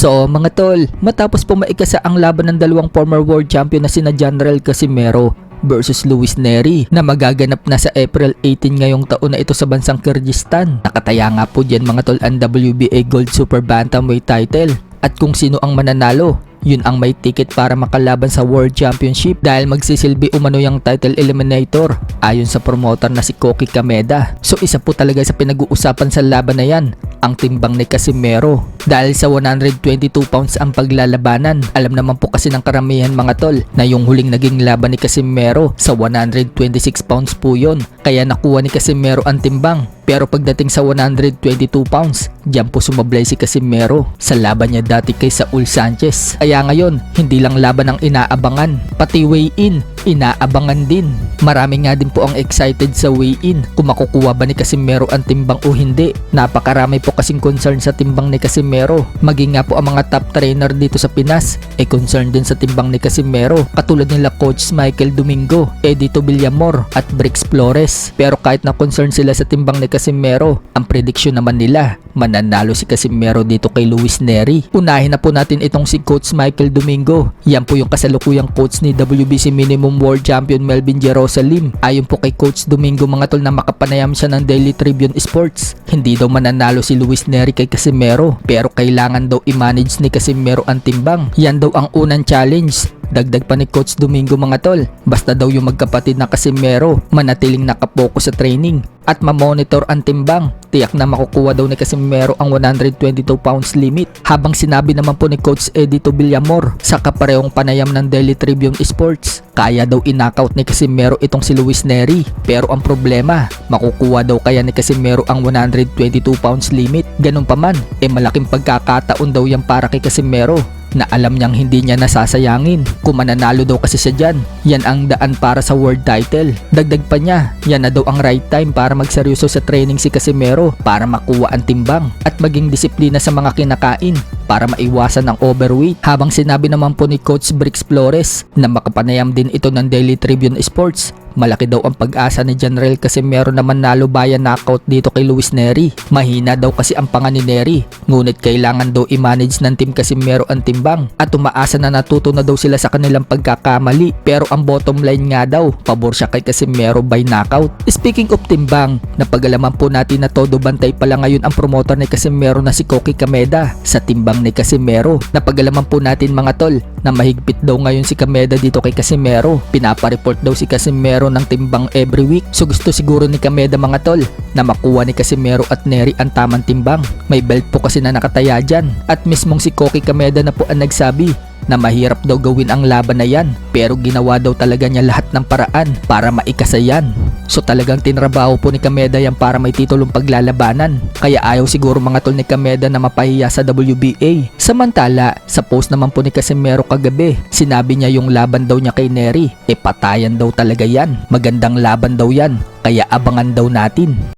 So mga tol, matapos po maikasa ang laban ng dalawang former world champion na sina General Casimero versus Luis Nery na magaganap na sa April 18 ngayong taon na ito sa bansang Kyrgyzstan. Nakataya nga po dyan mga tol ang WBA Gold Super Bantamweight title. At kung sino ang mananalo, yun ang may ticket para makalaban sa World Championship dahil magsisilbi umano yung title eliminator ayon sa promoter na si Koki Kameda. So isa po talaga sa pinag-uusapan sa laban na yan ang timbang ni Casimero dahil sa 122 pounds ang paglalabanan. Alam naman po kasi ng karamihan mga tol na yung huling naging laban ni Casimero sa 126 pounds po yun, kaya nakuha ni Casimero ang timbang. Pero pagdating sa 122 pounds, diyan po sumablay si Casimero sa laban niya dati kay Saul Sanchez. Kaya ngayon, hindi lang laban ang inaabangan, pati weigh-in, inaabangan din. Marami nga din po ang excited sa weigh-in kung makukuha ba ni Casimero ang timbang o hindi. Napakarami po kasing concern sa timbang ni Casimero. Maging nga po ang mga top trainer dito sa Pinas concern din sa timbang ni Casimero. Katulad nila Coach Michael Domingo, Edito Villamor at Brix Flores. Pero kahit na concern sila sa timbang ni Casimero, ang prediksyon naman nila, mananalo si Casimero dito kay Luis Nery. Unahin na po natin itong si Coach Michael Domingo. Yan po yung kasalukuyang coach ni WBC Minimum World Champion Melvin Jerusalem. Ayon po kay Coach Domingo mga tol na makapanayam siya ng Daily Tribune Sports, hindi daw mananalo si Luis Nery kay Casimero, pero kailangan daw i-manage ni Casimero ang timbang. Yan daw ang unang challenge. Dagdag pa ni Coach Domingo mga tol, basta daw yung magkapatid na Casimero manatiling nakapokus sa training at mamonitor ang timbang, tiyak na makukuha daw ni Casimero ang 122 pounds limit. Habang sinabi naman po ni Coach Edito Villamor sa kaparehong panayam ng Daily Tribune Sports, kaya daw inakaut ni Casimero itong si Luis Nery. Pero ang problema, makukuha daw kaya ni Casimero ang 122 pounds limit. Ganun pa man, malaking pagkakataon daw yan para kay Casimero na alam niyang hindi niya nasasayangin. Kung mananalo daw kasi siya dyan, yan ang daan para sa world title. Dagdag pa niya, yan na daw ang right time para magseryoso sa training si Casimero para makuha ang timbang at maging disiplina sa mga kinakain para maiwasan ang overweight. Habang sinabi naman po ni Coach Brix Flores na makapanayam din ito ng Daily Tribune Sports, malaki daw ang pag-asa ni General Casimero na manalo bayan knockout dito kay Luis Nery. Mahina daw kasi ang panga ni Nery, ngunit kailangan daw i-manage ng Team Casimero ang timbang at umaasa na natuto na daw sila sa kanilang pagkakamali. Pero ang bottom line nga daw, pabor siya kay Casimero by knockout. Speaking of timbang, napagalaman po natin na todo bantay pala ngayon ang promoter ni Casimero na si Koki Kameda sa timbang ni Casimero. Napagalaman po natin mga tol na mahigpit daw ngayon si Kameda dito kay Casimero. Pinapa-report daw si Casimero ng timbang every week. So gusto siguro ni Kameda mga tol na makuha ni Casimero at Nery ang tamang timbang. May belt po kasi na nakataya dyan. At mismong si Koki Kameda na po ang nagsabi na mahirap daw gawin ang laban na yan, pero ginawa daw talaga niya lahat ng paraan para maikasa yan. So talagang tinrabaho po ni Kameda yan para may titulong paglalabanan, kaya ayaw siguro mga tol ni Kameda na mapahiya sa WBA. Samantala, sa post naman po ni Casimero kagabi, sinabi niya yung laban daw niya kay Nery, patayan daw talaga yan, magandang laban daw yan, kaya abangan daw natin.